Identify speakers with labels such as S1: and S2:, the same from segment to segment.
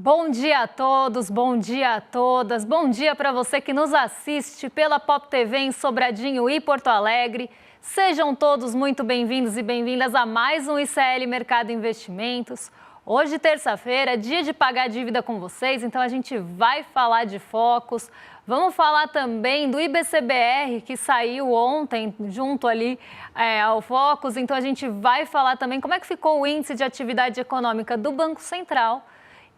S1: Bom dia a todos, bom dia a todas, bom dia para você que nos assiste pela Pop TV em Sobradinho e Porto Alegre. Sejam todos muito bem-vindos e bem-vindas a mais um ICL Mercado Investimentos. Hoje, terça-feira, é dia de pagar dívida com vocês, então a gente vai falar de focos. Vamos falar também do IBCBR, que saiu ontem junto ali ao Focus. Então a gente vai falar também como é que ficou o índice de atividade econômica do Banco Central.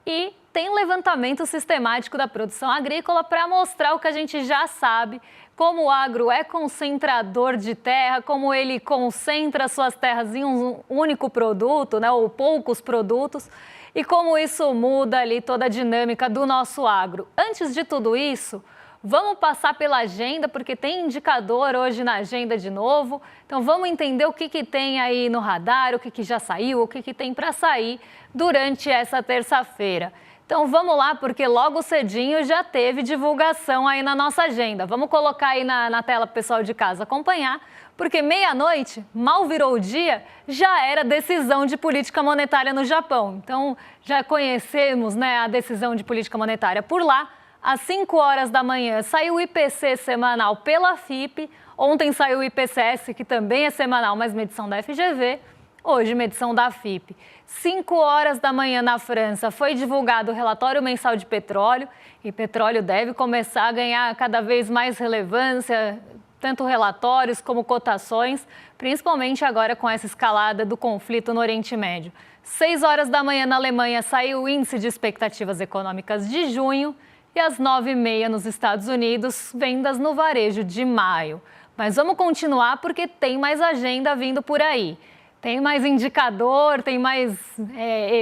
S1: E tem um levantamento sistemático da produção agrícola para mostrar o que a gente já sabe, como o agro é concentrador de terra, como ele concentra suas terras em um único produto, né, ou poucos produtos, e como isso muda ali toda a dinâmica do nosso agro. Antes de tudo isso, vamos passar pela agenda, porque tem indicador hoje na agenda de novo. Então vamos entender o que tem aí no radar, o que já saiu, o que tem para sair durante essa terça-feira. Então vamos lá, porque logo cedinho já teve divulgação aí na nossa agenda. Vamos colocar aí na tela para o pessoal de casa acompanhar, porque meia-noite, mal virou o dia, já era decisão de política monetária no Japão. Então já conhecemos, né, a decisão de política monetária por lá. Às 5 horas da manhã saiu o IPC semanal pela FIPE. Ontem saiu o IPCS, que também é semanal, mas medição da FGV. Hoje, medição da FIPE. 5 horas da manhã na França foi divulgado o relatório mensal de petróleo. E petróleo deve começar a ganhar cada vez mais relevância, tanto relatórios como cotações, principalmente agora com essa escalada do conflito no Oriente Médio. 6 horas da manhã na Alemanha saiu o índice de expectativas econômicas de junho. E às 9h30 nos Estados Unidos, vendas no varejo de maio. Mas vamos continuar porque tem mais agenda vindo por aí. Tem mais indicador, tem mais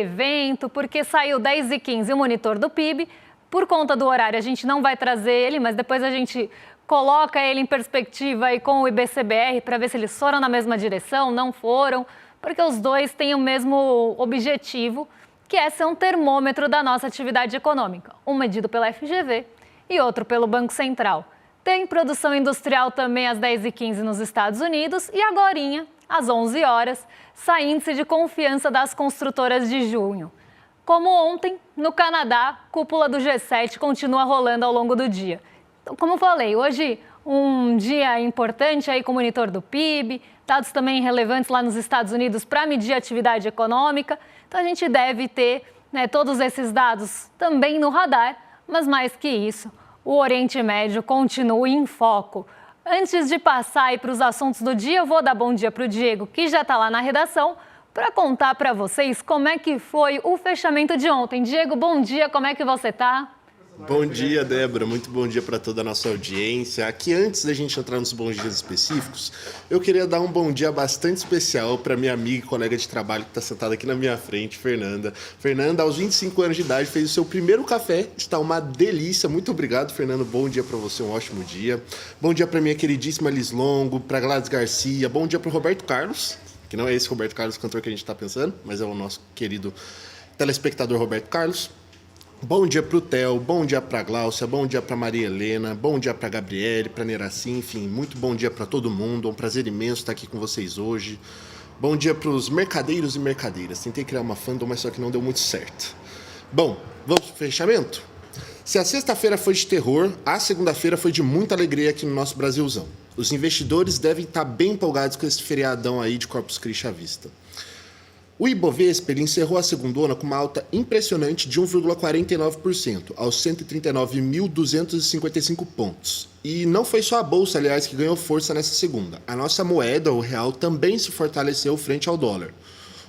S1: evento, porque saiu 10h15 o monitor do PIB. Por conta do horário, a gente não vai trazer ele, mas depois a gente coloca ele em perspectiva aí com o IBCBR para ver se eles foram na mesma direção, não foram, porque os dois têm o mesmo objetivo, que é ser um termômetro da nossa atividade econômica, um medido pela FGV e outro pelo Banco Central. Tem produção industrial também às 10h15 nos Estados Unidos e agorinha, às 11 horas, sai índice de confiança das construtoras de junho. Como ontem, no Canadá, cúpula do G7 continua rolando ao longo do dia. Então, como eu falei, hoje um dia importante aí com o monitor do PIB, dados também relevantes lá nos Estados Unidos para medir a atividade econômica. Então a gente deve ter, né, todos esses dados também no radar, mas mais que isso, o Oriente Médio continua em foco. Antes de passar aí para os assuntos do dia, eu vou dar bom dia para o Diego, que já está lá na redação, para contar para vocês como é que foi o fechamento de ontem. Diego, bom dia, como é que você está?
S2: Bom dia, Débora. Muito bom dia para toda a nossa audiência. Aqui, antes da gente entrar nos bons dias específicos, eu queria dar um bom dia bastante especial para minha amiga e colega de trabalho que está sentada aqui na minha frente, Fernanda. Fernanda, aos 25 anos de idade, fez o seu primeiro café. Está uma delícia. Muito obrigado, Fernando. Bom dia para você, um ótimo dia. Bom dia para minha queridíssima Liz Longo, para Gladys Garcia. Bom dia para o Roberto Carlos, que não é esse Roberto Carlos, cantor que a gente está pensando, mas é o nosso querido telespectador Roberto Carlos. Bom dia para o Theo, bom dia para a Gláucia, bom dia para Maria Helena, bom dia para a Gabriele, para a Neraci, enfim, muito bom dia para todo mundo. É um prazer imenso estar aqui com vocês hoje. Bom dia para os mercadeiros e mercadeiras. Tentei criar uma fandom, mas só que não deu muito certo. Bom, vamos para o fechamento? Se a sexta-feira foi de terror, a segunda-feira foi de muita alegria aqui no nosso Brasilzão. Os investidores devem estar bem empolgados com esse feriadão aí de Corpus Christi à vista. O Ibovespa ele encerrou a segundona com uma alta impressionante de 1,49%, aos 139.255 pontos. E não foi só a Bolsa, aliás, que ganhou força nessa segunda. A nossa moeda, o real, também se fortaleceu frente ao dólar.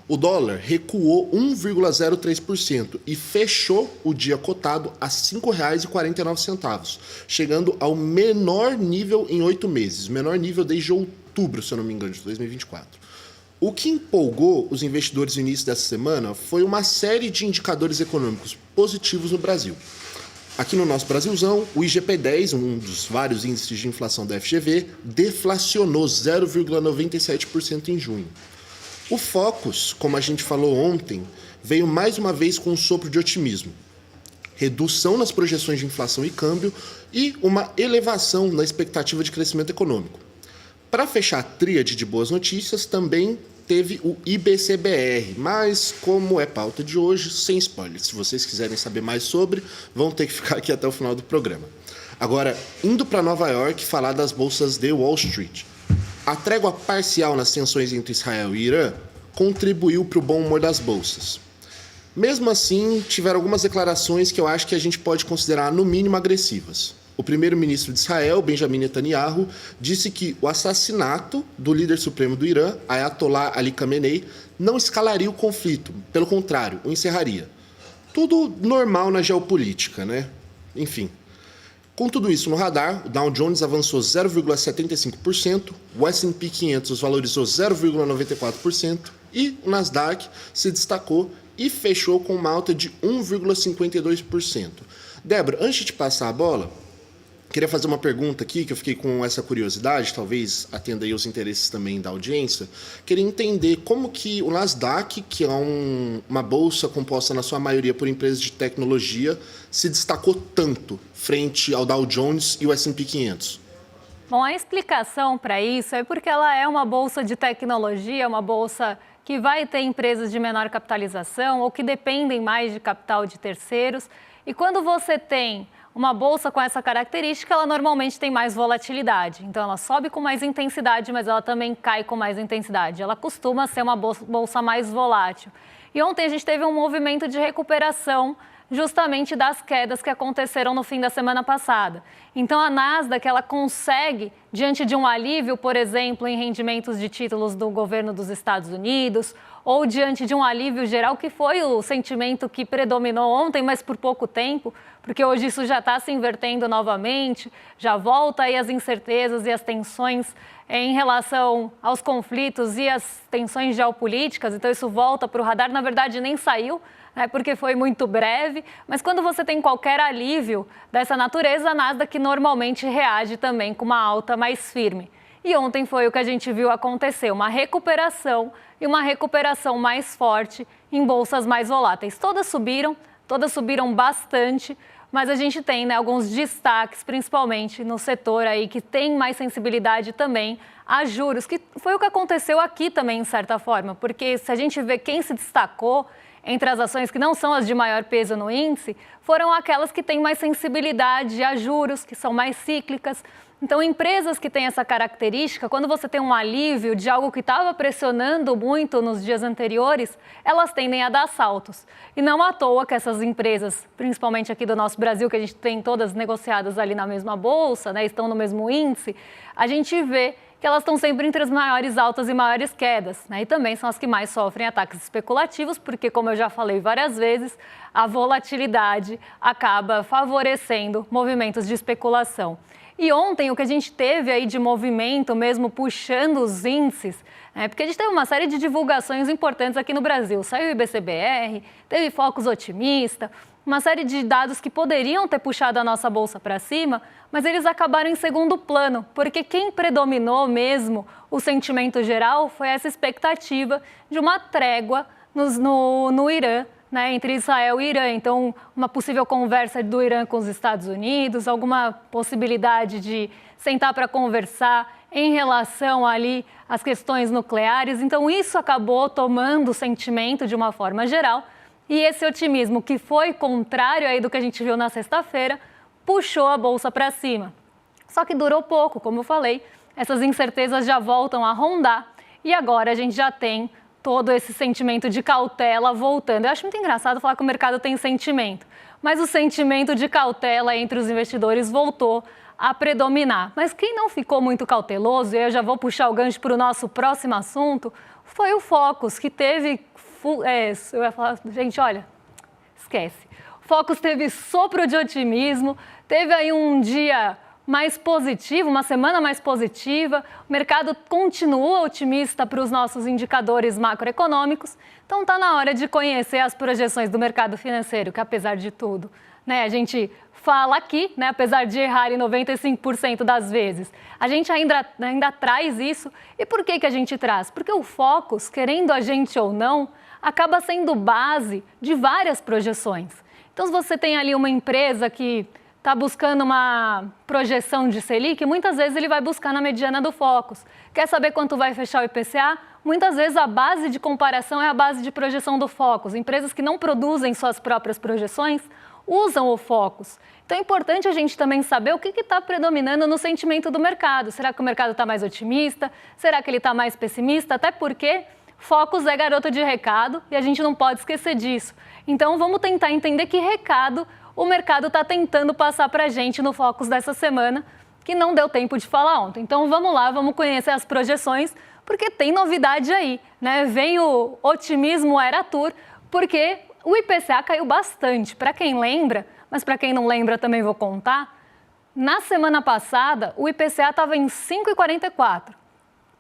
S2: O dólar recuou 1,03% e fechou o dia cotado a R$ 5,49, chegando ao menor nível em 8 meses, menor nível desde outubro, se eu não me engano, de 2024. O que empolgou os investidores no início dessa semana foi uma série de indicadores econômicos positivos no Brasil. Aqui no nosso Brasilzão, o IGP-10, um dos vários índices de inflação da FGV, deflacionou 0,97% em junho. O Focus, como a gente falou ontem, veio mais uma vez com um sopro de otimismo. Redução nas projeções de inflação e câmbio e uma elevação na expectativa de crescimento econômico. Para fechar a tríade de boas notícias, também teve o IBCBR, mas como é pauta de hoje, sem spoilers. Se vocês quiserem saber mais sobre, vão ter que ficar aqui até o final do programa. Agora, indo para Nova York falar das bolsas de Wall Street. A trégua parcial nas tensões entre Israel e Irã contribuiu para o bom humor das bolsas. Mesmo assim, tiveram algumas declarações que eu acho que a gente pode considerar, no mínimo, agressivas. O primeiro-ministro de Israel, Benjamin Netanyahu, disse que o assassinato do líder supremo do Irã, Ayatollah Ali Khamenei, não escalaria o conflito, pelo contrário, o encerraria. Tudo normal na geopolítica, né? Enfim. Com tudo isso no radar, o Dow Jones avançou 0,75%, o S&P 500 valorizou 0,94% e o Nasdaq se destacou e fechou com uma alta de 1,52%. Débora, antes de passar a bola, queria fazer uma pergunta aqui, que eu fiquei com essa curiosidade, talvez atenda aí os interesses também da audiência. Queria entender como que o Nasdaq, que é uma bolsa composta na sua maioria por empresas de tecnologia, se destacou tanto frente ao Dow Jones e o S&P 500.
S1: Bom, a explicação para isso é porque ela é uma bolsa de tecnologia, uma bolsa que vai ter empresas de menor capitalização ou que dependem mais de capital de terceiros. E quando você tem uma bolsa com essa característica, ela normalmente tem mais volatilidade. Então, ela sobe com mais intensidade, mas ela também cai com mais intensidade. Ela costuma ser uma bolsa mais volátil. E ontem a gente teve um movimento de recuperação justamente das quedas que aconteceram no fim da semana passada. Então, a Nasdaq, ela consegue, diante de um alívio, por exemplo, em rendimentos de títulos do governo dos Estados Unidos, ou diante de um alívio geral, que foi o sentimento que predominou ontem, mas por pouco tempo, porque hoje isso já está se invertendo novamente, já volta aí as incertezas e as tensões em relação aos conflitos e as tensões geopolíticas, então isso volta para o radar, na verdade nem saiu, porque foi muito breve, mas quando você tem qualquer alívio dessa natureza, a Nasdaq normalmente reage também com uma alta mais firme. E ontem foi o que a gente viu acontecer, uma recuperação e uma recuperação mais forte em bolsas mais voláteis. Todas subiram bastante, mas a gente tem alguns destaques, principalmente no setor aí que tem mais sensibilidade também a juros, que foi o que aconteceu aqui também, em certa forma, porque se a gente vê quem se destacou entre as ações que não são as de maior peso no índice, foram aquelas que têm mais sensibilidade a juros, que são mais cíclicas. Então, empresas que têm essa característica, quando você tem um alívio de algo que estava pressionando muito nos dias anteriores, elas tendem a dar saltos. E não à toa que essas empresas, principalmente aqui do nosso Brasil, que a gente tem todas negociadas ali na mesma bolsa, estão no mesmo índice, a gente vê que elas estão sempre entre as maiores altas e maiores quedas, E também são as que mais sofrem ataques especulativos, porque, como eu já falei várias vezes, a volatilidade acaba favorecendo movimentos de especulação. E ontem o que a gente teve aí de movimento mesmo puxando os índices, porque a gente teve uma série de divulgações importantes aqui no Brasil. Saiu o IBCBR, teve Focus otimista, uma série de dados que poderiam ter puxado a nossa bolsa para cima, mas eles acabaram em segundo plano, porque quem predominou mesmo o sentimento geral foi essa expectativa de uma trégua no Irã, entre Israel e Irã. Então, uma possível conversa do Irã com os Estados Unidos, alguma possibilidade de sentar para conversar em relação ali às questões nucleares. Então, isso acabou tomando o sentimento de uma forma geral. E esse otimismo, que foi contrário aí do que a gente viu na sexta-feira, puxou a bolsa para cima. Só que durou pouco, como eu falei, essas incertezas já voltam a rondar e agora a gente já tem todo esse sentimento de cautela voltando. Eu acho muito engraçado falar que o mercado tem sentimento, mas o sentimento de cautela entre os investidores voltou a predominar. Mas quem não ficou muito cauteloso, e eu já vou puxar o gancho para o nosso próximo assunto, foi o Focus, que teve... eu ia falar, gente, olha, esquece. O Focus teve sopro de otimismo, teve aí um dia mais positivo, uma semana mais positiva, o mercado continua otimista para os nossos indicadores macroeconômicos, então está na hora de conhecer as projeções do mercado financeiro, que apesar de tudo, a gente fala aqui, apesar de errar em 95% das vezes, a gente ainda traz isso. E por que a gente traz? Porque o Focus, querendo a gente ou não, acaba sendo base de várias projeções. Então, se você tem ali uma empresa que está buscando uma projeção de Selic, muitas vezes ele vai buscar na mediana do Focus. Quer saber quanto vai fechar o IPCA? Muitas vezes a base de comparação é a base de projeção do Focus. Empresas que não produzem suas próprias projeções usam o Focus. Então é importante a gente também saber o que está predominando no sentimento do mercado. Será que o mercado está mais otimista? Será que ele está mais pessimista? Até porque Focus é garota de recado e a gente não pode esquecer disso. Então vamos tentar entender que recado o mercado está tentando passar para a gente no Focus dessa semana, que não deu tempo de falar ontem. Então vamos lá, vamos conhecer as projeções, porque tem novidade aí, né? Vem o otimismo Eratur, porque o IPCA caiu bastante. Para quem lembra, mas para quem não lembra também vou contar, na semana passada o IPCA estava em 5,44.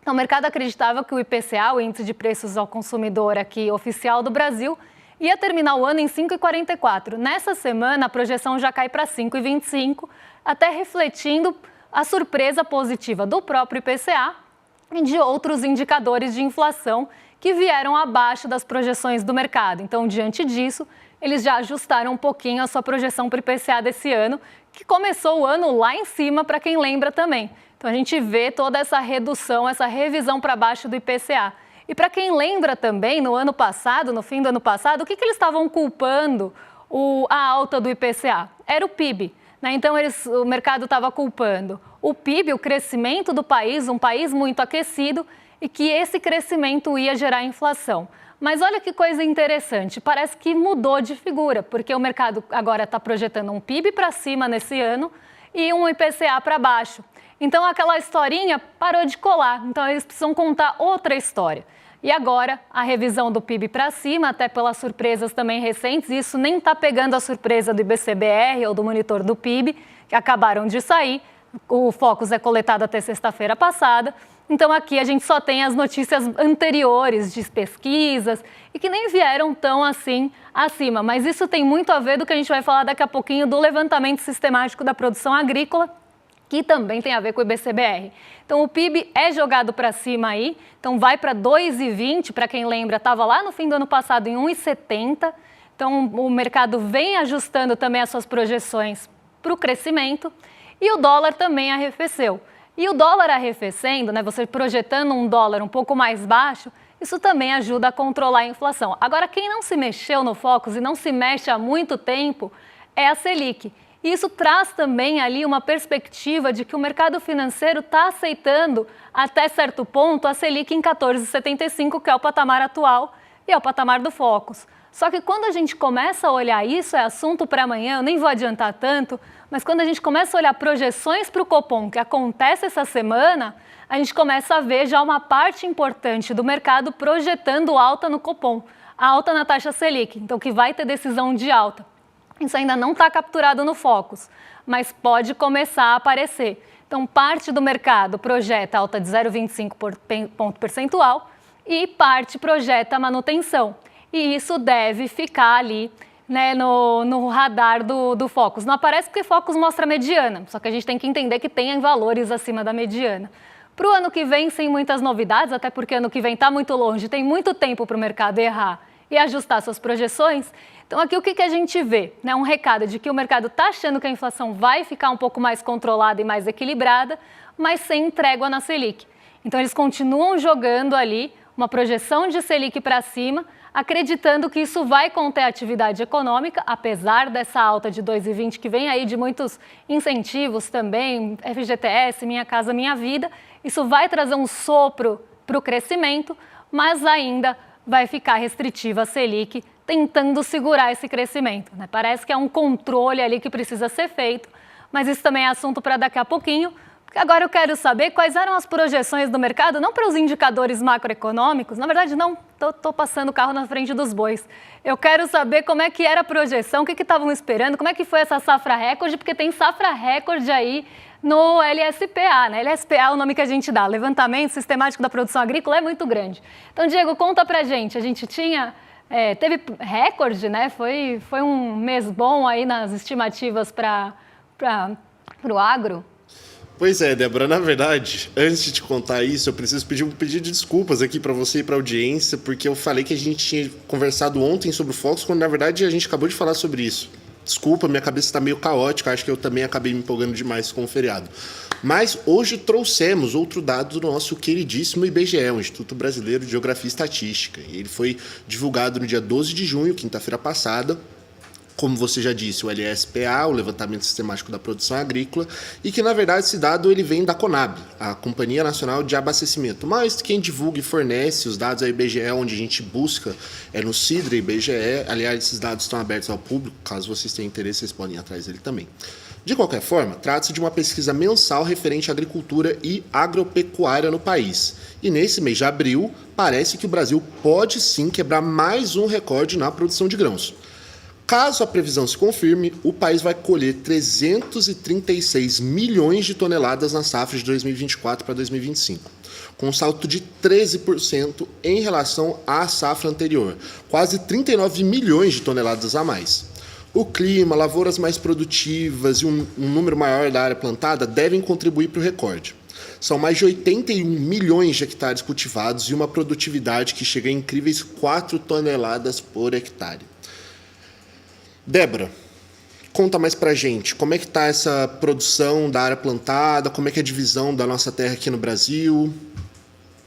S1: Então o mercado acreditava que o IPCA, o Índice de Preços ao Consumidor aqui oficial do Brasil, ia terminar o ano em 5,44. Nessa semana, a projeção já cai para 5,25, até refletindo a surpresa positiva do próprio IPCA e de outros indicadores de inflação que vieram abaixo das projeções do mercado. Então, diante disso, eles já ajustaram um pouquinho a sua projeção para o IPCA desse ano, que começou o ano lá em cima, para quem lembra também. Então, a gente vê toda essa redução, essa revisão para baixo do IPCA. E para quem lembra também, no ano passado, no fim do ano passado, o que eles estavam culpando a alta do IPCA? Era o PIB. Né? Então, o mercado estava culpando o PIB, o crescimento do país, um país muito aquecido, e que esse crescimento ia gerar inflação. Mas olha que coisa interessante, parece que mudou de figura, porque o mercado agora está projetando um PIB para cima nesse ano e um IPCA para baixo. Então, aquela historinha parou de colar, então eles precisam contar outra história. E agora, a revisão do PIB para cima, até pelas surpresas também recentes, isso nem está pegando a surpresa do IBCBR ou do monitor do PIB, que acabaram de sair. O Focus é coletado até sexta-feira passada. Então, aqui a gente só tem as notícias anteriores de pesquisas e que nem vieram tão assim acima. Mas isso tem muito a ver do que a gente vai falar daqui a pouquinho do levantamento sistemático da produção agrícola, que também tem a ver com o IBCBR. Então, o PIB é jogado para cima aí, então vai para 2,20, para quem lembra, estava lá no fim do ano passado em 1,70. Então, o mercado vem ajustando também as suas projeções para o crescimento e o dólar também arrefeceu. E o dólar arrefecendo, né, você projetando um dólar um pouco mais baixo, isso também ajuda a controlar a inflação. Agora, quem não se mexeu no Focus e não se mexe há muito tempo é a Selic. E isso traz também ali uma perspectiva de que o mercado financeiro está aceitando, até certo ponto, a Selic em 14,75, que é o patamar atual e é o patamar do Focus. Só que quando a gente começa a olhar isso, é assunto para amanhã, eu nem vou adiantar tanto, mas quando a gente começa a olhar projeções para o Copom, que acontece essa semana, a gente começa a ver já uma parte importante do mercado projetando alta no Copom, alta na taxa Selic, então que vai ter decisão de alta. Isso ainda não está capturado no Focus, mas pode começar a aparecer. Então, parte do mercado projeta alta de 0,25 ponto percentual e parte projeta manutenção. E isso deve ficar ali, né, no radar do Focus. Não aparece porque Focus mostra a mediana, só que a gente tem que entender que tem valores acima da mediana. Para o ano que vem, sem muitas novidades, até porque ano que vem está muito longe, tem muito tempo para o mercado errar e ajustar suas projeções. Então, aqui o que a gente vê? Né? Um recado de que o mercado está achando que a inflação vai ficar um pouco mais controlada e mais equilibrada, mas sem trégua na Selic. Então, eles continuam jogando ali uma projeção de Selic para cima, acreditando que isso vai conter a atividade econômica, apesar dessa alta de 2,20 que vem aí de muitos incentivos também, FGTS, Minha Casa Minha Vida. Isso vai trazer um sopro para o crescimento, mas ainda vai ficar restritiva a Selic, tentando segurar esse crescimento. Né? Parece que é um controle ali que precisa ser feito, mas isso também é assunto para daqui a pouquinho, porque agora eu quero saber quais eram as projeções do mercado, não para os indicadores macroeconômicos, na verdade não, estou passando o carro na frente dos bois. Eu quero saber como é que era a projeção, o que estavam esperando, como é que foi essa safra recorde, porque tem safra recorde aí no LSPA, né? LSPA é o nome que a gente dá, Levantamento Sistemático da Produção Agrícola, é muito grande. Então, Diego, conta pra gente, a gente teve recorde, né? Foi um mês bom aí nas estimativas para o agro?
S2: Pois é, Débora, na verdade, antes de te contar isso, eu preciso pedir um pedido de desculpas aqui para você e para a audiência, porque eu falei que a gente tinha conversado ontem sobre o Focus, quando na verdade a gente acabou de falar sobre isso. Desculpa, minha cabeça está meio caótica, acho que eu também acabei me empolgando demais com o feriado. Mas hoje trouxemos outro dado do nosso queridíssimo IBGE, o Instituto Brasileiro de Geografia e Estatística. Ele foi divulgado no dia 12 de junho, quinta-feira passada. Como você já disse, o LSPA, o Levantamento Sistemático da Produção Agrícola, e que, na verdade, esse dado ele vem da Conab, a Companhia Nacional de Abastecimento. Mas quem divulga e fornece os dados é o IBGE, onde a gente busca, é no CIDRA IBGE. Aliás, esses dados estão abertos ao público, caso vocês tenham interesse, vocês podem ir atrás dele também. De qualquer forma, trata-se de uma pesquisa mensal referente à agricultura e agropecuária no país. E nesse mês de abril, parece que o Brasil pode sim quebrar mais um recorde na produção de grãos. Caso a previsão se confirme, o país vai colher 336 milhões de toneladas na safra de 2024 para 2025, com um salto de 13% em relação à safra anterior, quase 39 milhões de toneladas a mais. O clima, lavouras mais produtivas e um número maior da área plantada devem contribuir para o recorde. São mais de 81 milhões de hectares cultivados e uma produtividade que chega a incríveis 4 toneladas por hectare. Débora, conta mais pra gente, como é que tá essa produção da área plantada, como é que é a divisão da nossa terra aqui no Brasil?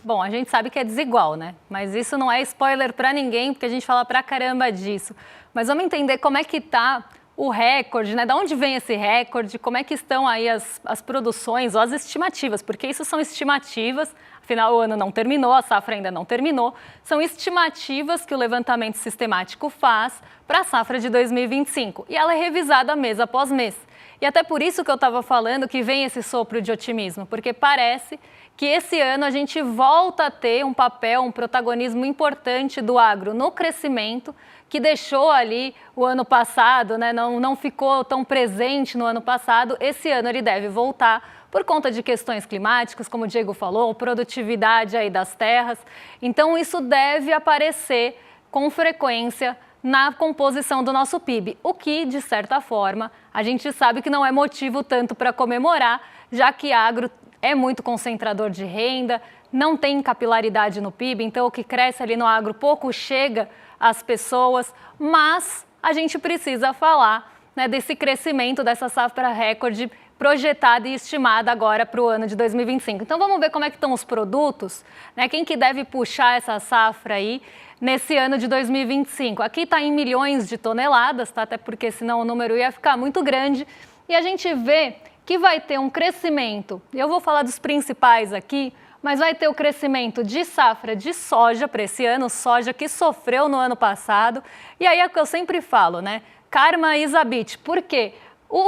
S1: Bom, a gente sabe que é desigual, né? Mas isso não é spoiler para ninguém, porque a gente fala pra caramba disso. Mas vamos entender como é que tá o recorde, né? Da onde vem esse recorde, como é que estão aí as produções ou as estimativas, porque isso são estimativas, afinal o ano não terminou, a safra ainda não terminou, são estimativas que o levantamento sistemático faz para a safra de 2025 e ela é revisada mês após mês. E até por isso que eu estava falando que vem esse sopro de otimismo, porque parece que esse ano a gente volta a ter um papel, um protagonismo importante do agro no crescimento, que deixou ali o ano passado, né, não ficou tão presente no ano passado. Esse ano ele deve voltar por conta de questões climáticas, como o Diego falou, produtividade aí das terras. Então isso deve aparecer com frequência na composição do nosso PIB, o que, de certa forma, a gente sabe que não é motivo tanto para comemorar, já que agro é muito concentrador de renda, não tem capilaridade no PIB, então o que cresce ali no agro pouco chega às pessoas, mas a gente precisa falar, né, desse crescimento, dessa safra recorde projetada e estimada agora para o ano de 2025. Então vamos ver como é que estão os produtos, né? Quem que deve puxar essa safra aí nesse ano de 2025. Aqui está em milhões de toneladas, tá? Até porque senão o número ia ficar muito grande. E a gente vê que vai ter um crescimento, eu vou falar dos principais aqui, mas vai ter o crescimento de safra de soja para esse ano, soja que sofreu no ano passado. E aí é o que eu sempre falo, né? Karma is a bitch. Por quê?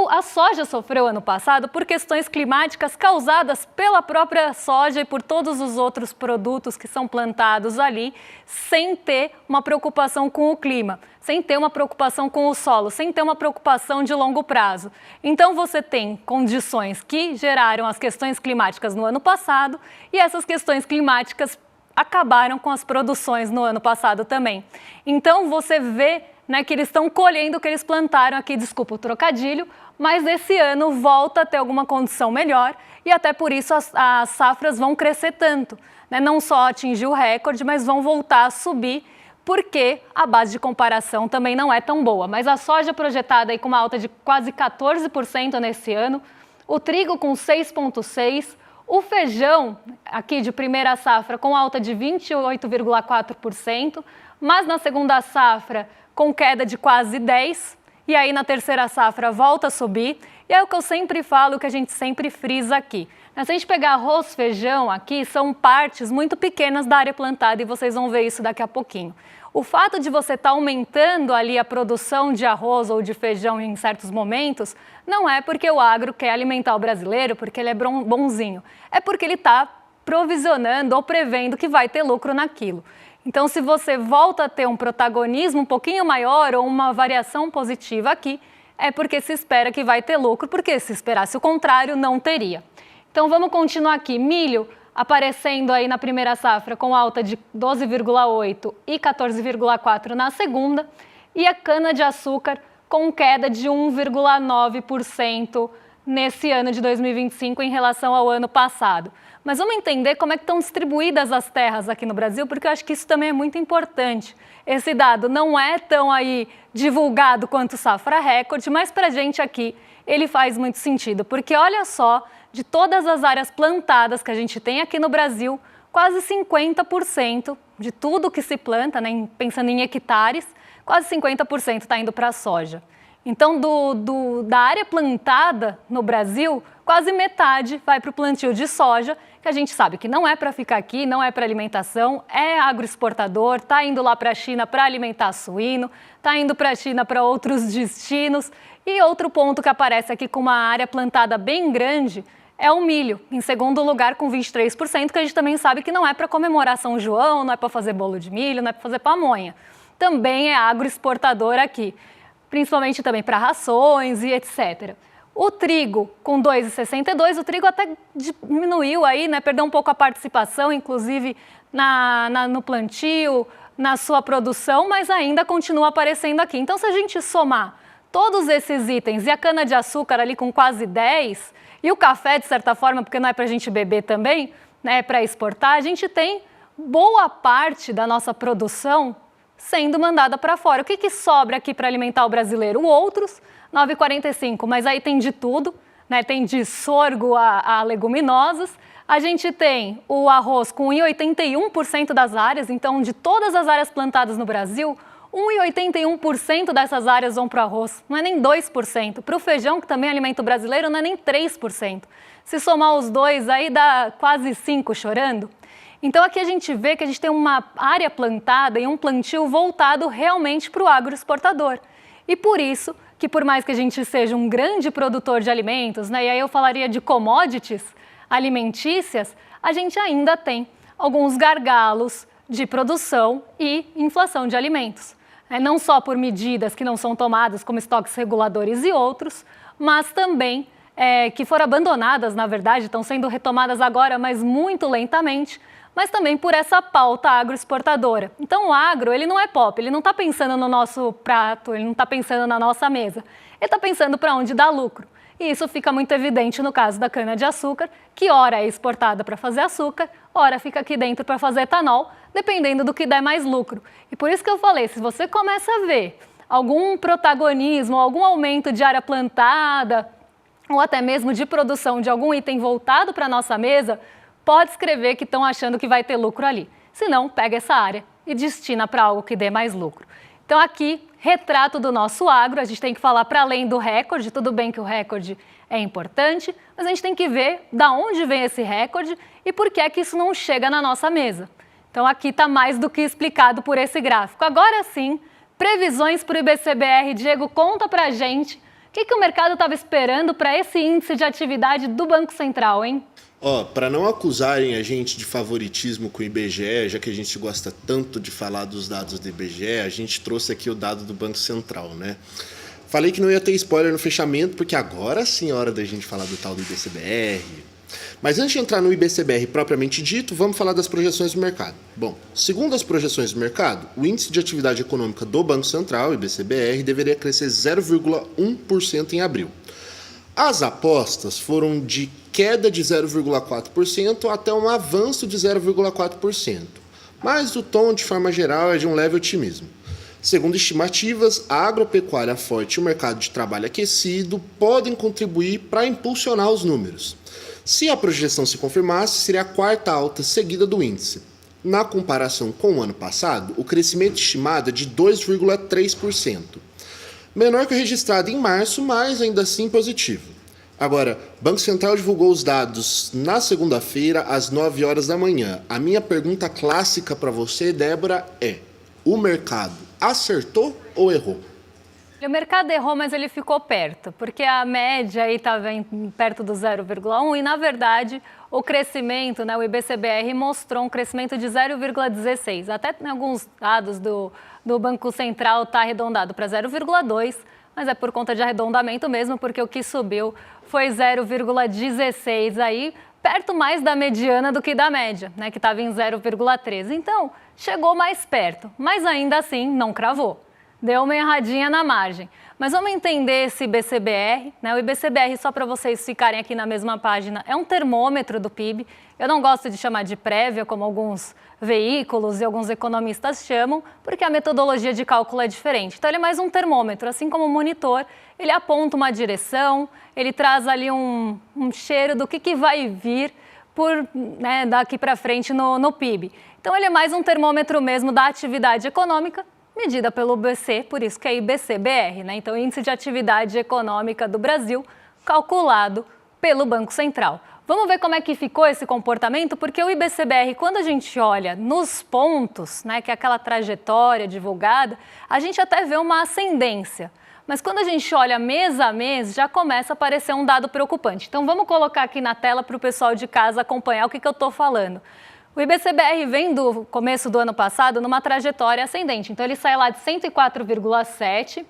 S1: A soja sofreu ano passado por questões climáticas causadas pela própria soja e por todos os outros produtos que são plantados ali, sem ter uma preocupação com o clima, sem ter uma preocupação com o solo, sem ter uma preocupação de longo prazo. Então você tem condições que geraram as questões climáticas no ano passado e essas questões climáticas acabaram com as produções no ano passado também. Então você vê, né, que eles estão colhendo o que eles plantaram aqui, desculpa o trocadilho, mas esse ano volta a ter alguma condição melhor e até por isso as safras vão crescer tanto, né? Não só atingir o recorde, mas vão voltar a subir, porque a base de comparação também não é tão boa. Mas a soja projetada aí com uma alta de quase 14% nesse ano, o trigo com 6,6%, o feijão aqui de primeira safra com alta de 28,4%, mas na segunda safra com queda de quase 10%, e aí na terceira safra volta a subir. E é o que eu sempre falo, o que a gente sempre frisa aqui. Se a gente pegar arroz, feijão aqui, são partes muito pequenas da área plantada e vocês vão ver isso daqui a pouquinho. O fato de você estar aumentando ali a produção de arroz ou de feijão em certos momentos, não é porque o agro quer alimentar o brasileiro, porque ele é bonzinho. É porque ele está provisionando ou prevendo que vai ter lucro naquilo. Então, se você volta a ter um protagonismo um pouquinho maior ou uma variação positiva aqui, é porque se espera que vai ter lucro, porque se esperasse o contrário, não teria. Então, vamos continuar aqui. Milho aparecendo aí na primeira safra com alta de 12,8% e 14,4% na segunda, e a cana-de-açúcar com queda de 1,9% nesse ano de 2025 em relação ao ano passado. Mas vamos entender como é que estão distribuídas as terras aqui no Brasil, porque eu acho que isso também é muito importante. Esse dado não é tão aí divulgado quanto o Safra Record, mas para a gente aqui ele faz muito sentido, porque olha só, de todas as áreas plantadas que a gente tem aqui no Brasil, quase 50% de tudo que se planta, né, pensando em hectares, quase 50% está indo para a soja. Então, da área plantada no Brasil, quase metade vai para o plantio de soja, que a gente sabe que não é para ficar aqui, não é para alimentação, é agroexportador, está indo lá para a China para alimentar suíno, está indo para a China para outros destinos. E outro ponto que aparece aqui com uma área plantada bem grande é o milho, em segundo lugar com 23%, que a gente também sabe que não é para comemorar São João, não é para fazer bolo de milho, não é para fazer pamonha. Também é agroexportador aqui, principalmente também para rações e etc. O trigo com 2,62, o trigo até diminuiu aí, né? Perdeu um pouco a participação, inclusive no plantio, na sua produção, mas ainda continua aparecendo aqui. Então, se a gente somar todos esses itens e a cana-de-açúcar ali com quase 10, e o café, de certa forma, porque não é para a gente beber também, né? É para exportar, a gente tem boa parte da nossa produção sendo mandada para fora. O que sobra aqui para alimentar o brasileiro? Outros, 9,45, mas aí tem de tudo, né? Tem de sorgo a leguminosas. A gente tem o arroz com 1,81% das áreas, então de todas as áreas plantadas no Brasil, 1,81% dessas áreas vão para o arroz, não é nem 2%. Para o feijão, que também alimenta o brasileiro, não é nem 3%. Se somar os dois, aí dá quase 5% chorando. Então aqui a gente vê que a gente tem uma área plantada e um plantio voltado realmente para o agroexportador. E por isso que por mais que a gente seja um grande produtor de alimentos, né, e aí eu falaria de commodities alimentícias, a gente ainda tem alguns gargalos de produção e inflação de alimentos. Não só por medidas que não são tomadas, como estoques reguladores e outros, mas também que foram abandonadas, na verdade, estão sendo retomadas agora, mas muito lentamente, mas também por essa pauta agroexportadora. Então o agro, ele não é pop, ele não está pensando no nosso prato, ele não está pensando na nossa mesa, ele está pensando para onde dá lucro. E isso fica muito evidente no caso da cana-de-açúcar, que ora é exportada para fazer açúcar, ora fica aqui dentro para fazer etanol, dependendo do que der mais lucro. E por isso que eu falei, se você começa a ver algum protagonismo, algum aumento de área plantada, ou até mesmo de produção de algum item voltado para a nossa mesa, pode escrever que estão achando que vai ter lucro ali. Se não, pega essa área e destina para algo que dê mais lucro. Então aqui, retrato do nosso agro, a gente tem que falar para além do recorde, tudo bem que o recorde é importante, mas a gente tem que ver da onde vem esse recorde e por que é que isso não chega na nossa mesa. Então aqui está mais do que explicado por esse gráfico. Agora sim, previsões para o IBCBR. Diego, conta para a gente o que o mercado estava esperando para esse índice de atividade do Banco Central, hein?
S2: Para não acusarem a gente de favoritismo com o IBGE, já que a gente gosta tanto de falar dos dados do IBGE, a gente trouxe aqui o dado do Banco Central, né? Falei que não ia ter spoiler no fechamento, porque agora sim é hora da gente falar do tal do IBCBR. Mas antes de entrar no IBCBR propriamente dito, vamos falar das projeções do mercado. Bom, segundo as projeções do mercado, o Índice de Atividade Econômica do Banco Central, IBCBR, deveria crescer 0,1% em abril. As apostas foram de queda de 0,4% até um avanço de 0,4%. Mas o tom, de forma geral, é de um leve otimismo. Segundo estimativas, a agropecuária forte e o mercado de trabalho aquecido podem contribuir para impulsionar os números. Se a projeção se confirmasse, seria a quarta alta seguida do índice. Na comparação com o ano passado, o crescimento estimado é de 2,3%. Menor que o registrado em março, mas ainda assim positivo. Agora, o Banco Central divulgou os dados na segunda-feira, às 9 horas da manhã. A minha pergunta clássica para você, Débora, é: o mercado acertou ou errou?
S1: O mercado errou, mas ele ficou perto, porque a média aí estava perto do 0,1 e, na verdade, o crescimento, né, o IBCBR mostrou um crescimento de 0,16. Até em alguns dados do Banco Central está arredondado para 0,2, mas é por conta de arredondamento mesmo, porque o que subiu foi 0,16 aí, perto mais da mediana do que da média, né, que estava em 0,13. Então, chegou mais perto, mas ainda assim não cravou. deu uma erradinha na margem. Mas vamos entender esse IBCBR, né? O IBCBR, só para vocês ficarem aqui na mesma página, é um termômetro do PIB. Eu não gosto de chamar de prévia, como alguns veículos e alguns economistas chamam, porque a metodologia de cálculo é diferente. Então, ele é mais um termômetro, assim como o monitor, ele aponta uma direção, ele traz ali um cheiro do que vai vir daqui para frente no PIB. Então, ele é mais um termômetro mesmo da atividade econômica, medida pelo BC, por isso que é IBCBR, né? Então, Índice de Atividade Econômica do Brasil, calculado pelo Banco Central. Vamos ver como é que ficou esse comportamento, porque o IBCBR, quando a gente olha nos pontos, né, que é aquela trajetória divulgada, a gente até vê uma ascendência. Mas quando a gente olha mês a mês, já começa a aparecer um dado preocupante. Então, vamos colocar aqui na tela para o pessoal de casa acompanhar o que eu estou falando. O IBCBR vem do começo do ano passado numa trajetória ascendente. Então, ele sai lá de 104,7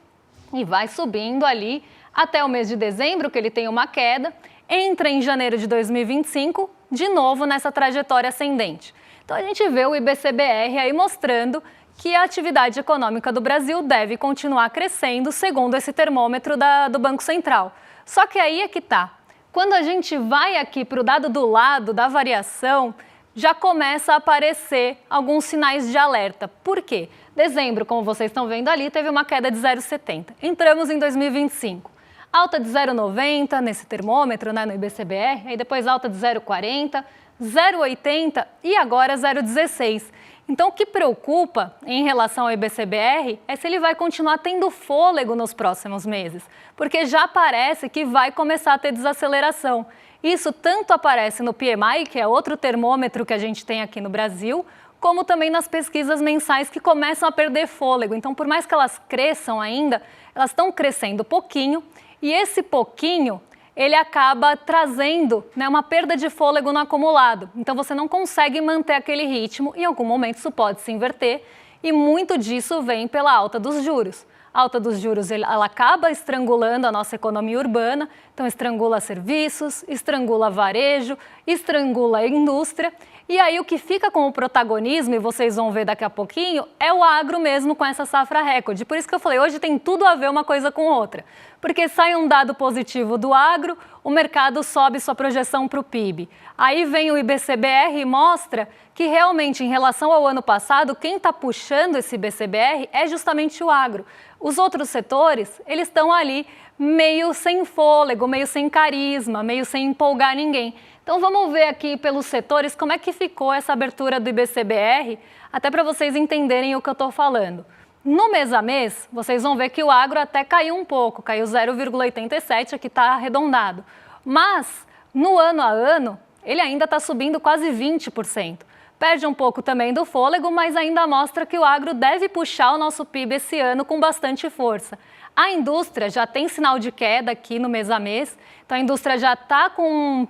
S1: e vai subindo ali até o mês de dezembro, que ele tem uma queda. Entra em janeiro de 2025, de novo nessa trajetória ascendente. Então, a gente vê o IBCBR aí mostrando que a atividade econômica do Brasil deve continuar crescendo, segundo esse termômetro do Banco Central. Só que aí é que está. Quando a gente vai aqui para o dado do lado da variação, já começa a aparecer alguns sinais de alerta. Por quê? Dezembro, como vocês estão vendo ali, teve uma queda de 0,70. Entramos em 2025. Alta de 0,90 nesse termômetro, né, no IBCBR, aí depois alta de 0,40, 0,80 e agora 0,16. Então, o que preocupa em relação ao IBCBR é se ele vai continuar tendo fôlego nos próximos meses, porque já parece que vai começar a ter desaceleração. Isso tanto aparece no PMI, que é outro termômetro que a gente tem aqui no Brasil, como também nas pesquisas mensais que começam a perder fôlego. Então, por mais que elas cresçam ainda, elas estão crescendo pouquinho, e esse pouquinho, ele acaba trazendo, né, uma perda de fôlego no acumulado. Então, você não consegue manter aquele ritmo, em algum momento isso pode se inverter, e muito disso vem pela alta dos juros. A alta dos juros, ela acaba estrangulando a nossa economia urbana, então estrangula serviços, estrangula varejo, estrangula a indústria. E aí o que fica com o protagonismo, e vocês vão ver daqui a pouquinho, é o agro mesmo com essa safra recorde. Por isso que eu falei, hoje tem tudo a ver uma coisa com outra. Porque sai um dado positivo do agro, o mercado sobe sua projeção para o PIB. Aí vem o IBCBR e mostra que realmente, em relação ao ano passado, quem está puxando esse IBCBR é justamente o agro. Os outros setores, eles estão ali meio sem fôlego, meio sem carisma, meio sem empolgar ninguém. Então vamos ver aqui pelos setores como é que ficou essa abertura do IBCBR, até para vocês entenderem o que eu estou falando. No mês a mês, vocês vão ver que o agro até caiu um pouco, caiu 0,87, aqui está arredondado. Mas, no ano a ano, ele ainda está subindo quase 20%. Perde um pouco também do fôlego, mas ainda mostra que o agro deve puxar o nosso PIB esse ano com bastante força. A indústria já tem sinal de queda aqui no mês a mês, então a indústria já está com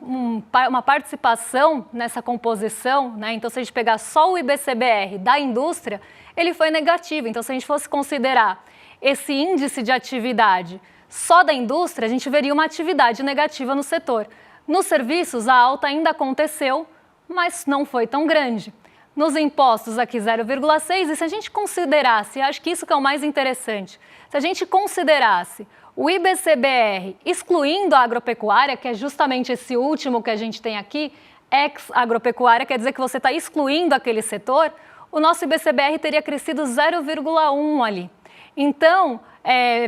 S1: uma participação nessa composição, né? Então, se a gente pegar só o IBCBR da indústria, ele foi negativo. Então, se a gente fosse considerar esse índice de atividade só da indústria, a gente veria uma atividade negativa no setor. Nos serviços, a alta ainda aconteceu, mas não foi tão grande. Nos impostos aqui 0,6, e se a gente considerasse, acho que isso que é o mais interessante, se a gente considerasse o IBCBR excluindo a agropecuária, que é justamente esse último que a gente tem aqui, ex-agropecuária, quer dizer que você está excluindo aquele setor, o nosso IBCBR teria crescido 0,1 ali. Então,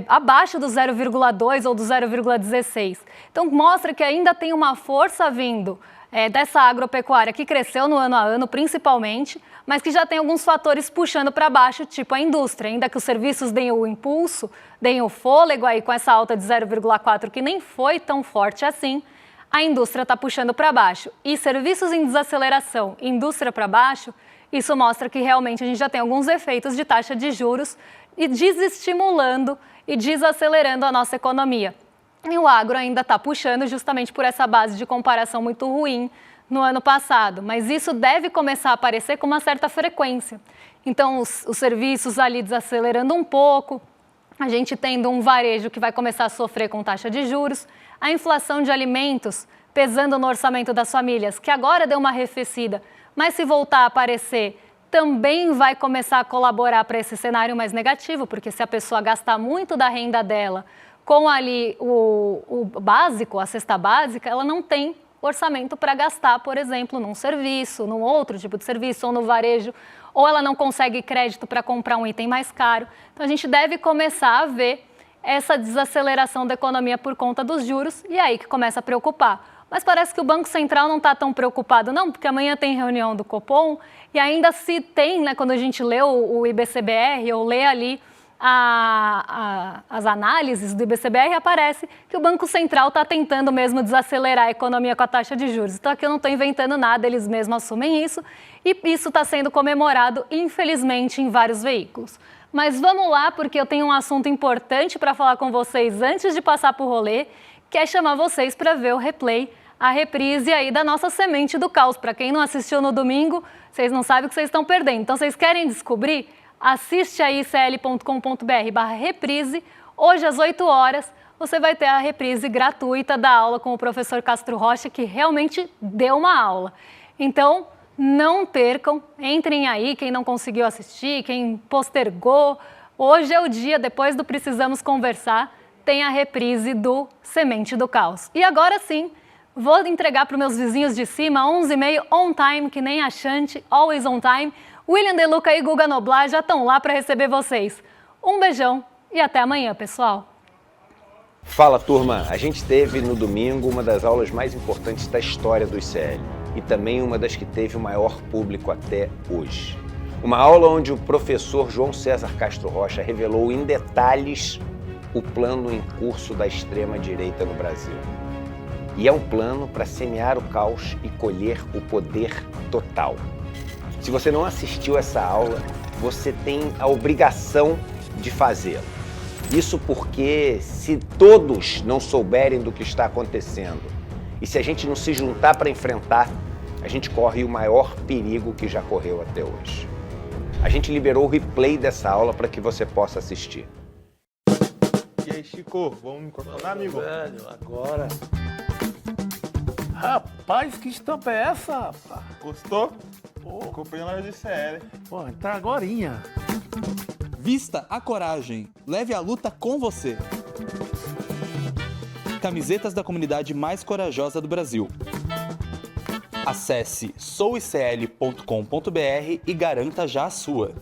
S1: abaixo do 0,2 ou do 0,16. Então, mostra que ainda tem uma força vindo dessa agropecuária que cresceu no ano a ano, principalmente, mas que já tem alguns fatores puxando para baixo, tipo a indústria. Ainda que os serviços deem o impulso, deem o fôlego aí com essa alta de 0,4, que nem foi tão forte assim, a indústria está puxando para baixo. E serviços em desaceleração, indústria para baixo, isso mostra que realmente a gente já tem alguns efeitos de taxa de juros e desestimulando e desacelerando a nossa economia. E o agro ainda está puxando justamente por essa base de comparação muito ruim no ano passado, mas isso deve começar a aparecer com uma certa frequência. Então, os serviços ali desacelerando um pouco, a gente tendo um varejo que vai começar a sofrer com taxa de juros, a inflação de alimentos pesando no orçamento das famílias, que agora deu uma arrefecida, mas se voltar a aparecer, também vai começar a colaborar para esse cenário mais negativo, porque se a pessoa gastar muito da renda dela com ali o básico, a cesta básica, ela não tem orçamento para gastar, por exemplo, num serviço, num outro tipo de serviço, ou no varejo, ou ela não consegue crédito para comprar um item mais caro. Então, a gente deve começar a ver essa desaceleração da economia por conta dos juros, e é aí que começa a preocupar. Mas parece que o Banco Central não está tão preocupado, não, porque amanhã tem reunião do Copom, e ainda se tem, né, quando a gente lê o IBCBR, ou lê ali as análises do IBCBR, aparece que o Banco Central está tentando mesmo desacelerar a economia com a taxa de juros. Então, aqui eu não estou inventando nada, eles mesmos assumem isso, e isso está sendo comemorado, infelizmente, em vários veículos. Mas vamos lá, porque eu tenho um assunto importante para falar com vocês antes de passar para o rolê, que é chamar vocês para ver o replay, a reprise aí da nossa Semente do Caos. Para quem não assistiu no domingo, vocês não sabem o que vocês estão perdendo. Então, vocês querem descobrir? Assiste aí cl.com.br/reprise. Hoje, às 8 horas, você vai ter a reprise gratuita da aula com o professor Castro Rocha, que realmente deu uma aula. Então, não percam, entrem aí, quem não conseguiu assistir, quem postergou. Hoje é o dia, depois do Precisamos Conversar, tem a reprise do Semente do Caos. E agora sim, vou entregar para os meus vizinhos de cima, 11h30, on time, que nem a Xante, always on time. William De Luca e Guga Noblar já estão lá para receber vocês. Um beijão e até amanhã, pessoal.
S3: Fala, turma! A gente teve no domingo uma das aulas mais importantes da história do ICL e também uma das que teve o maior público até hoje. Uma aula onde o professor João César Castro Rocha revelou em detalhes o plano em curso da extrema-direita no Brasil. E é um plano para semear o caos e colher o poder total. Se você não assistiu essa aula, você tem a obrigação de fazê-lo. Isso porque se todos não souberem do que está acontecendo e se a gente não se juntar para enfrentar, a gente corre o maior perigo que já correu até hoje. A gente liberou o replay dessa aula para que você possa assistir.
S4: E aí, Chico, vamos incorporar, amigo?
S5: Velho, agora. Rapaz, que estampa é essa, rapaz?
S4: Gostou?
S5: Pô,
S4: Comprei na loja de CL.
S5: pô, entrar agorinha.
S6: Vista a coragem. Leve a luta com você. Camisetas da comunidade mais corajosa do Brasil. Acesse souicl.com.br e garanta já a sua.